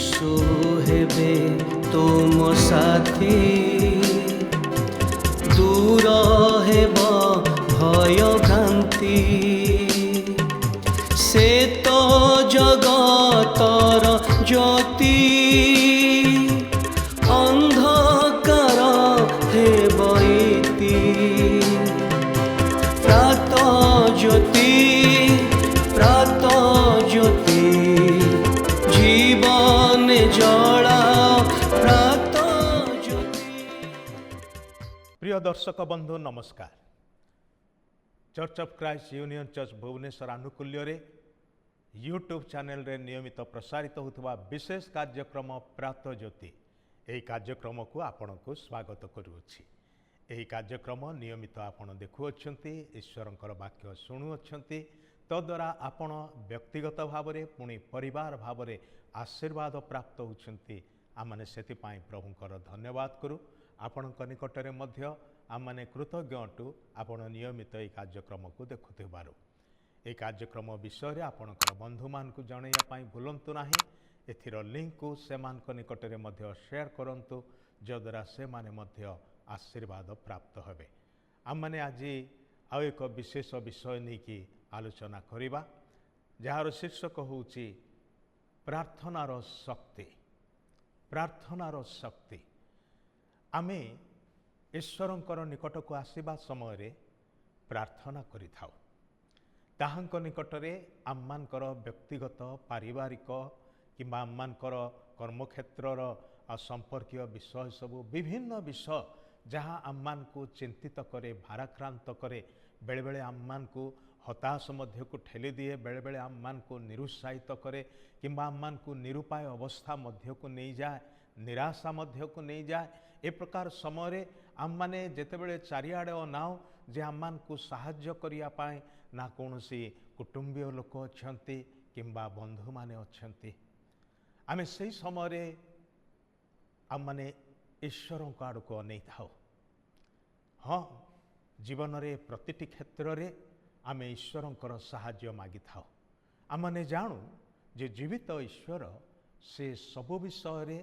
यीशु हेबे तुम साथी दूर हेब भय भ्रांति से तो जगतर ज्योति अंधकार हेब इति प्रात ज्योति जीवन जला प्रात ज्योति। प्रिय दर्शक बंधु नमस्कार। Church of Christ union church Bhubaneswar आनुकूल्य रे यूट्यूब चैनल रे नियमित प्रसारित होता विशेष कार्यक्रम प्रात ज्योति यही कार्यक्रम को आपण को स्वागत करुछि। यही कार्यक्रम नियमित आपण देखुअछंती ईश्वरंकर वाक्य शुणुअछंती तद्वारा आपण व्यक्तिगत भाव में पुणी परिवार भाव में आशीर्वाद प्राप्त होती। आमने से प्रभुंकर धन्यवाद करूँ। आपण निकटरे मध्य आमने कृतज्ञ अटू आपण नियमित यह कार्यक्रम को देखुथिबारु। यह कार्यक्रम विषय में आपणकर बंधु मान को जनइया भूलंतु नाही। एथिर लिंक को सेमान निकटरे मध्य शेयर करंतु जद्वारा से माने मध्य आशीर्वाद प्राप्त हेबे। आमने आज आउ एक विशेष विषय नहीं कि आलोचना करिबा जार शीर्षक होउची प्रार्थनार शक्ति। प्रार्थनार शक्ति आमे ईश्वरंकर निकट को आसीबा समय रे प्रार्थना करि थाउ। ताहांक निकटरे आम्मानकर व्यक्तिगत पारिवारिक किंबा आम्मानकर कर्मक्षेत्रर संपर्कीय विषय सबु विभिन्न विषय जहाँ आम्मान को चिंतित करे भाराक्रांत करे बेले बेले आम्मान को हताश मध्य को ठेली दिए बेले बेले आम्मान को निरुत्साहित करे किंबा आम्मान को निरुपाय अवस्था मध्य को नहीं जाए निराशा मध्य को नहीं जाए। ए प्रकार समय आम्माने जेतेबेले चारिआडे अनाओ जे आम्मान को साहाय्य करिया पाए ना कौनसी कुटुंबीय लोक अछंती किंबा बंधु माने अछंती आमे सही समय आम्माने ईश्वर आड़ को अनै थाओ। हाँ जीवन रे प्रतिटी क्षेत्र रे आमे ईश्वरंकर साहाय्य मागी थाओ। आमने जानू जे जीवित ईश्वर से सबु विषय रे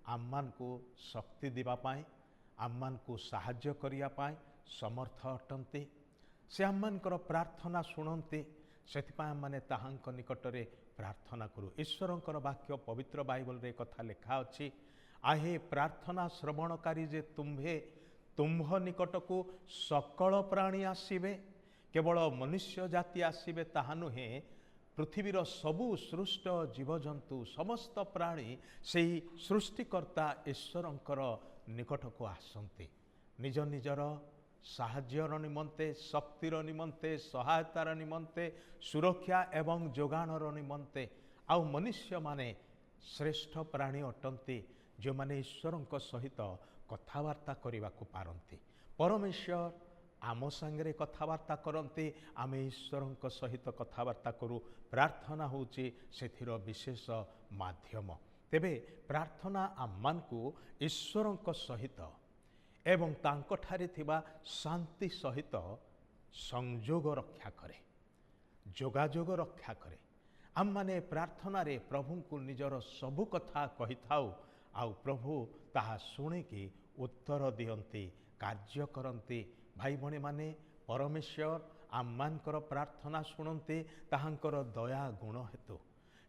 आम्मान को शक्ति देवा पाए आम्मान को साहाय्य करिया पाए समर्थ अटंती। से आम्मानकर प्रार्थना शुणती सेथिपाई आम्माने ताहांक निकटरे प्रार्थना करू। ईश्वरंकर वाक्य पवित्र बाइबल रे कथा लिखा अछि आहे प्रार्थना श्रवणकारी जे तुम्भ निकट को सकल प्राणी आसीबे केवल मनुष्य जाति आसीबे ताहा नुहे पृथ्वीर सबु सृष्ट जीवजंतु समस्त प्राणी से सृष्टिकर्ता ईश्वरंकर निकट को आसंती निज निजर साहाय्यर निमंते शक्तिर निमंते सहायतार निमंते सुरक्षा एवं जोगाणर निमंते आउ मनुष्य माने श्रेष्ठ प्राणी अटंती जो माने ईश्वरंक सहित कथावार्ता करने को पारंती। परमेश्वर आम सांगरे कथावार्ता करते आमे ईश्वरंक सहित कथावार्ता करू। प्रार्थना होची सेथिर विशेष माध्यम। तेबे प्रार्थना आम्मान को ईश्वरंक सहित एवं तांकठारे थिबा शांति सहित संजोग रक्षा करे जोगाजोग रक्षा करे। आम माने प्रार्थना रे प्रभु को निजर सबु कथा कहि थाउ आउ प्रभु ताहा शुणिकी उत्तर दियंती कार्य करंती। भाई भणी माने परमेश्वर आम्मानकर प्रार्थना शुणती ताहांकर दया गुण हेतु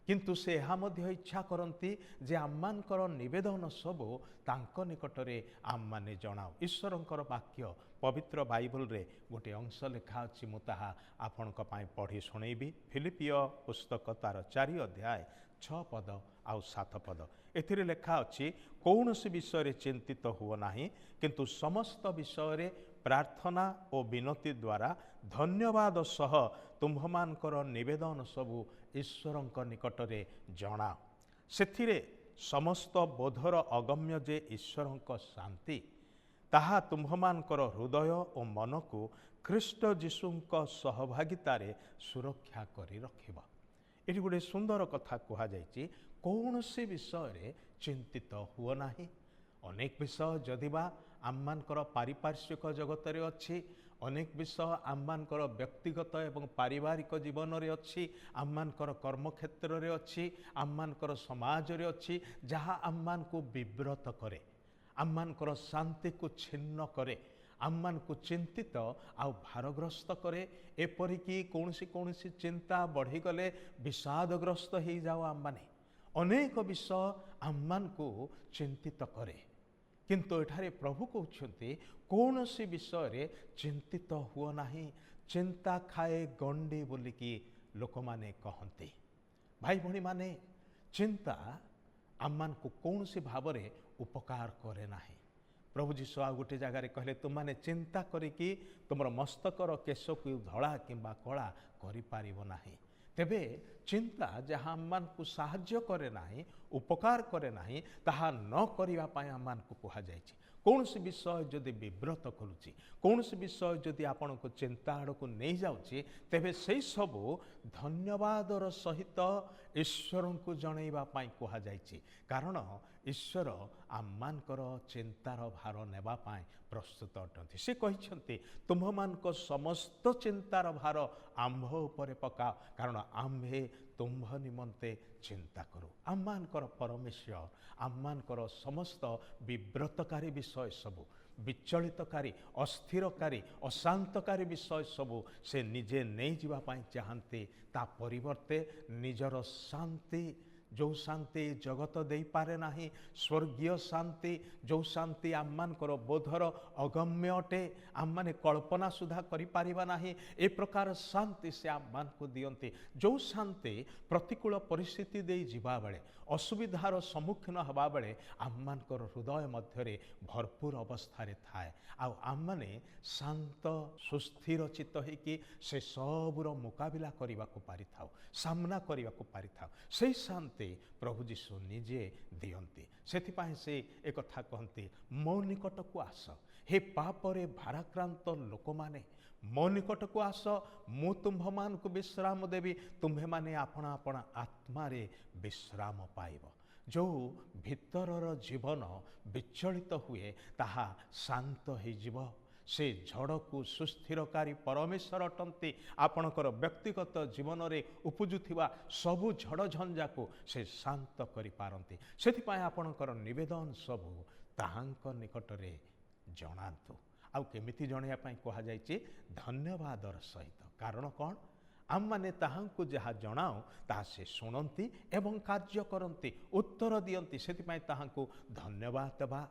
किंतु से एहा मध्य इच्छा करंती जे आम्मानकर निवेदन सबु तांक निकटरे आम्माने जणाओ। ईश्वरंकर वाक्य पवित्र बाइबल रे गोटे अंश लेखा अछि मु ताहा आपणक पई पढ़ी सुणैबी। फिलिपिय पुस्तक तार 4 अध्याय 6 पद आउ 7 पद एथिरे लेखा अछि कौनसी विषय रे चिंतित हुओ नाही किंतु समस्त विषय रे प्रार्थना और विनती द्वारा धन्यवाद सह तुम्भमानकर निवेदन सबु ईश्वरंक निकटरे जणाओ। सेथिरे समस्त बोधर अगम्य जे ईश्वरंक शांति ताहा तुम्भमानकर हृदय और मन को ख्रीष्ट जीशुंक सहभागितारे सुरक्षा करी रखिबा। एटी गोटे सुंदर कथा कहा जायछि कौनसी विषय रे चिंतित हुओ नाही। अनेक विषय जदिबा आम्मानकर पारिपार्श्विक जगत रे अछि ଅନେକ ବିଷୟ ଆମମାନଙ୍କର ବ୍ୟକ୍ତିଗତ ଏବଂ ପାରିବାରିକ ଜୀବନରେ ଅଛି, ଆମମାନଙ୍କର କର୍ମକ୍ଷେତ୍ରରେ ଅଛି, ଆମମାନଙ୍କର ସମାଜରେ ଅଛି, ଯାହା ଆମମାନଙ୍କୁ ବିବ୍ରତ କରେ, ଆମମାନଙ୍କର ଶାନ୍ତିକୁ ଛିନ୍ନ କରେ, ଆମମାନଙ୍କୁ ଚିନ୍ତିତ ଆଉ ଭାରଗ୍ରସ୍ତ କରେ। ଏପରିକି କୌଣସି ଚିନ୍ତା ବଢ଼ିଗଲେ ବିଷାଦଗ୍ରସ୍ତ ହେଇଯାଉ ଆମମାନେ। ଅନେକ ବିଷୟ ଆମମାନଙ୍କୁ ଚିନ୍ତିତ କରେ, କିନ୍ତୁ ଏଠାରେ ପ୍ରଭୁ କହୁଛନ୍ତି କୌଣସି ବିଷୟରେ ଚିନ୍ତିତ ହୁଅ ନାହିଁ। ଚିନ୍ତା ଖାଏ ଗଣ୍ଡି ବୋଲିକି ଲୋକମାନେ କହନ୍ତି। ଭାଇ ଭଉଣୀମାନେ, ଚିନ୍ତା ଆମମାନଙ୍କୁ କୌଣସି ଭାବରେ ଉପକାର କରେ ନାହିଁ। ପ୍ରଭୁ ଯୀଶୁ ଆଉ ଗୋଟେ ଜାଗାରେ କହିଲେ, ତୁମମାନେ ଚିନ୍ତା କରିକି ତୁମର ମସ୍ତକର କେଶକୁ ଧଳା କିମ୍ବା କଳା କରିପାରିବ ନାହିଁ। ତେବେ ଚିନ୍ତା ଯାହା ଆମମାନଙ୍କୁ ସାହାଯ୍ୟ କରେ ନାହିଁ, ଉପକାର କରେ ନାହିଁ, ତାହା ନ କରିବା ପାଇଁ ଆମମାନଙ୍କୁ କୁହାଯାଇଛି। କୌଣସି ବିଷୟ ଯଦି ବିବ୍ରତ କରୁଛି, କୌଣସି ବିଷୟ ଯଦି ଆପଣଙ୍କୁ ଚିନ୍ତା ଆଡ଼କୁ ନେଇଯାଉଛି, ତେବେ ସେହି ସବୁ ଧନ୍ୟବାଦର ସହିତ ଈଶ୍ୱରଙ୍କୁ ଜଣାଇବା ପାଇଁ କୁହାଯାଇଛି। କାରଣ ଈଶ୍ୱର ଆମମାନଙ୍କର ଚିନ୍ତାର ଭାର ନେବା ପାଇଁ ପ୍ରସ୍ତୁତ ଅଟନ୍ତି। ସେ କହିଛନ୍ତି, ତୁମ୍ଭମାନଙ୍କ ସମସ୍ତ ଚିନ୍ତାର ଭାର ଆମ୍ଭ ଉପରେ ପକାଅ, କାରଣ ଆମ୍ଭେ ତୁମ୍ଭ ନିମନ୍ତେ ଚିନ୍ତା କରୁ। ଆମମାନଙ୍କର ପରମେଶ୍ୱର ଆମମାନଙ୍କର ସମସ୍ତ ବିବ୍ରତକାରୀ ବିଷୟ ସବୁ, ବିଚଳିତକାରୀ, ଅସ୍ଥିରକାରୀ, ଅଶାନ୍ତକାରୀ ବିଷୟ ସବୁ ସେ ନିଜେ ନେଇଯିବା ପାଇଁ ଚାହାନ୍ତି। ତା ପରିବର୍ତ୍ତେ ନିଜର ଶାନ୍ତି, ଯେଉଁ ଶାନ୍ତି ଜଗତ ଦେଇପାରେ ନାହିଁ, ସ୍ୱର୍ଗୀୟ ଶାନ୍ତି, ଯେଉଁ ଶାନ୍ତି ଆମମାନଙ୍କର ବୋଧର ଅଗମ୍ୟ ଅଟେ, ଆମମାନେ କଳ୍ପନା ସୁଦ୍ଧା କରିପାରିବା ନାହିଁ, ଏ ପ୍ରକାର ଶାନ୍ତି ସେ ଆମମାନଙ୍କୁ ଦିଅନ୍ତି। ଯେଉଁ ଶାନ୍ତି ପ୍ରତିକୂଳ ପରିସ୍ଥିତି ଦେଇ ଯିବାବେଳେ, ଅସୁବିଧାର ସମ୍ମୁଖୀନ ହେବାବେଳେ ଆମମାନଙ୍କର ହୃଦୟ ମଧ୍ୟରେ ଭରପୁର ଅବସ୍ଥାରେ ଥାଏ, ଆଉ ଆମମାନେ ଶାନ୍ତ ସୁସ୍ଥିର ଚିତ୍ତ ହେଇକି ସେ ସବୁର ମୁକାବିଲା କରିବାକୁ ପାରିଥାଉ, ସାମ୍ନା କରିବାକୁ ପାରିଥାଉ। ସେହି ଶାନ୍ତି ପ୍ରଭୁ ଯୀଶୁ ନିଜେ ଦିଅନ୍ତି। ସେଥିପାଇଁ ସେ ଏକଥା କହନ୍ତି, ମୋ ନିକଟକୁ ଆସ ହେ ପାପରେ ଭାରାକ୍ରାନ୍ତ ଲୋକମାନେ, ମୋ ନିକଟକୁ ଆସ, ମୁଁ ତୁମ୍ଭମାନଙ୍କୁ ବିଶ୍ରାମ ଦେବି। ତୁମ୍ଭେମାନେ ଆପଣା ଆପଣା ଆତ୍ମାରେ ବିଶ୍ରାମ ପାଇବ। ଯେଉଁ ଭିତରର ଜୀବନ ବିଚଳିତ ହୁଏ, ତାହା ଶାନ୍ତ ହେଇଯିବ। ସେ ଝଡ଼କୁ ସୁସ୍ଥିରକାରୀ ପରମେଶ୍ୱର ଅଟନ୍ତି। ଆପଣଙ୍କର ବ୍ୟକ୍ତିଗତ ଜୀବନରେ ଉପୁଜୁଥିବା ସବୁ ଝଡ଼ ଝଞ୍ଜାକୁ ସେ ଶାନ୍ତ କରିପାରନ୍ତି। ସେଥିପାଇଁ ଆପଣଙ୍କର ନିବେଦନ ସବୁ ତାହାଙ୍କ ନିକଟରେ ଜଣାନ୍ତୁ। ଆଉ କେମିତି ଜଣାଇବା ପାଇଁ କୁହାଯାଇଛି? ଧନ୍ୟବାଦର ସହିତ। କାରଣ କ'ଣ? ଆମମାନେ ତାହାଙ୍କୁ ଯାହା ଜଣାଉ ତାହା ସେ ଶୁଣନ୍ତି ଏବଂ କାର୍ଯ୍ୟ କରନ୍ତି, ଉତ୍ତର ଦିଅନ୍ତି। ସେଥିପାଇଁ ତାହାଙ୍କୁ ଧନ୍ୟବାଦ ଦେବା।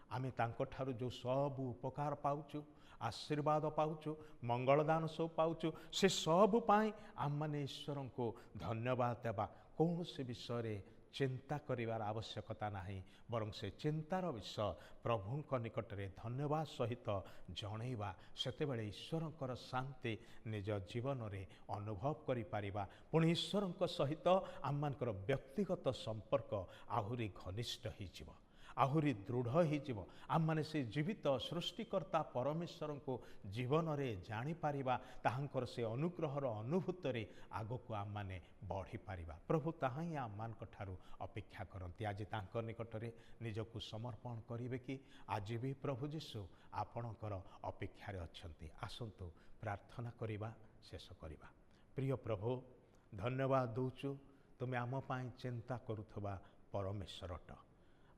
ଆମେ ତାଙ୍କଠାରୁ ଯେଉଁ ସବୁ ଉପକାର ପାଉଛୁ, ଆଶୀର୍ବାଦ ପାଉଛୁ, ମଙ୍ଗଳଦାନ ସବୁ ପାଉଛୁ, ସେ ସବୁ ପାଇଁ ଆମମାନେ ଈଶ୍ୱରଙ୍କୁ ଧନ୍ୟବାଦ ଦେବା। କୌଣସି ବିଷୟରେ ଚିନ୍ତା କରିବାର ଆବଶ୍ୟକତା ନାହିଁ, ବରଂ ସେ ଚିନ୍ତାର ବିଷୟ ପ୍ରଭୁଙ୍କ ନିକଟରେ ଧନ୍ୟବାଦ ସହିତ ଜଣେଇବା। ସେତେବେଳେ ଈଶ୍ୱରଙ୍କର ଶାନ୍ତି ନିଜ ଜୀବନରେ ଅନୁଭବ କରିପାରିବା। ପୁଣି ଈଶ୍ୱରଙ୍କ ସହିତ ଆମମାନଙ୍କର ବ୍ୟକ୍ତିଗତ ସମ୍ପର୍କ ଆହୁରି ଘନିଷ୍ଠ ହୋଇଯିବ, ଆହୁରି ଦୃଢ଼ ହୋଇଯିବ। ଆମମାନେ ସେ ଜୀବିତ ସୃଷ୍ଟିକର୍ତ୍ତା ପରମେଶ୍ୱରଙ୍କୁ ଜୀବନରେ ଜାଣିପାରିବା। ତାହାଙ୍କର ସେ ଅନୁଗ୍ରହର ଅନୁଭୂତରେ ଆଗକୁ ଆମମାନେ ବଢ଼ିପାରିବା। ପ୍ରଭୁ ତାହା ହିଁ ଆମମାନଙ୍କ ଠାରୁ ଅପେକ୍ଷା କରନ୍ତି। ଆଜି ତାଙ୍କ ନିକଟରେ ନିଜକୁ ସମର୍ପଣ କରିବେ କି? ଆଜି ବି ପ୍ରଭୁ ଯୀଶୁ ଆପଣଙ୍କର ଅପେକ୍ଷାରେ ଅଛନ୍ତି। ଆସନ୍ତୁ ପ୍ରାର୍ଥନା କରିବା, ଶେଷ କରିବା। ପ୍ରିୟ ପ୍ରଭୁ, ଧନ୍ୟବାଦ ଦେଉଛୁ, ତୁମେ ଆମ ପାଇଁ ଚିନ୍ତା କରୁଥିବା ପରମେଶ୍ୱର ଅଟ।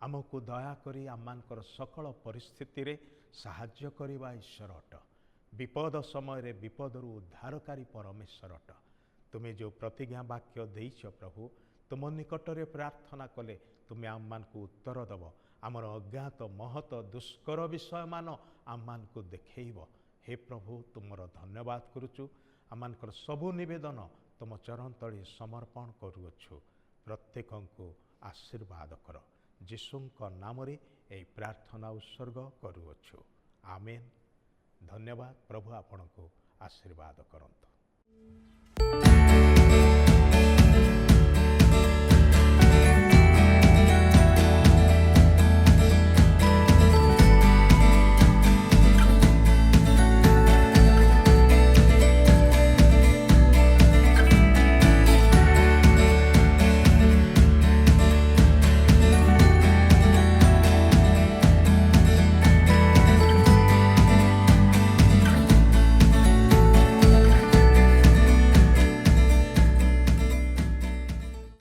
ଆମକୁ ଦୟାକରି ଆମମାନଙ୍କର ସକଳ ପରିସ୍ଥିତିରେ ସାହାଯ୍ୟ କରିବା ଈଶ୍ୱର ଅଟ। ବିପଦ ସମୟରେ ବିପଦରୁ ଉଦ୍ଧାରକାରୀ ପରମେଶ୍ୱର ଅଟ। ତୁମେ ଯେଉଁ ପ୍ରତିଜ୍ଞା ବାକ୍ୟ ଦେଇଛ ପ୍ରଭୁ, ତୁମ ନିକଟରେ ପ୍ରାର୍ଥନା କଲେ ତୁମେ ଆମମାନଙ୍କୁ ଉତ୍ତର ଦେବ। ଆମର ଅଜ୍ଞାତ ମହତ ଦୁଷ୍କର ବିଷୟମାନ ଆମମାନଙ୍କୁ ଦେଖେଇବ। ହେ ପ୍ରଭୁ, ତୁମର ଧନ୍ୟବାଦ କରୁଛୁ। ଆମମାନଙ୍କର ସବୁ ନିବେଦନ ତୁମ ଚରଣ ତଳେ ସମର୍ପଣ କରୁଅଛୁ। ପ୍ରତ୍ୟେକଙ୍କୁ ଆଶୀର୍ବାଦ କର। ଯୀଶୁଙ୍କ ନାମରେ ଏହି ପ୍ରାର୍ଥନା ଉତ୍ସର୍ଗ କରୁଅଛୁ। ଆମେନ୍। ଧନ୍ୟବାଦ। ପ୍ରଭୁ ଆପଣଙ୍କୁ ଆଶୀର୍ବାଦ କରନ୍ତୁ।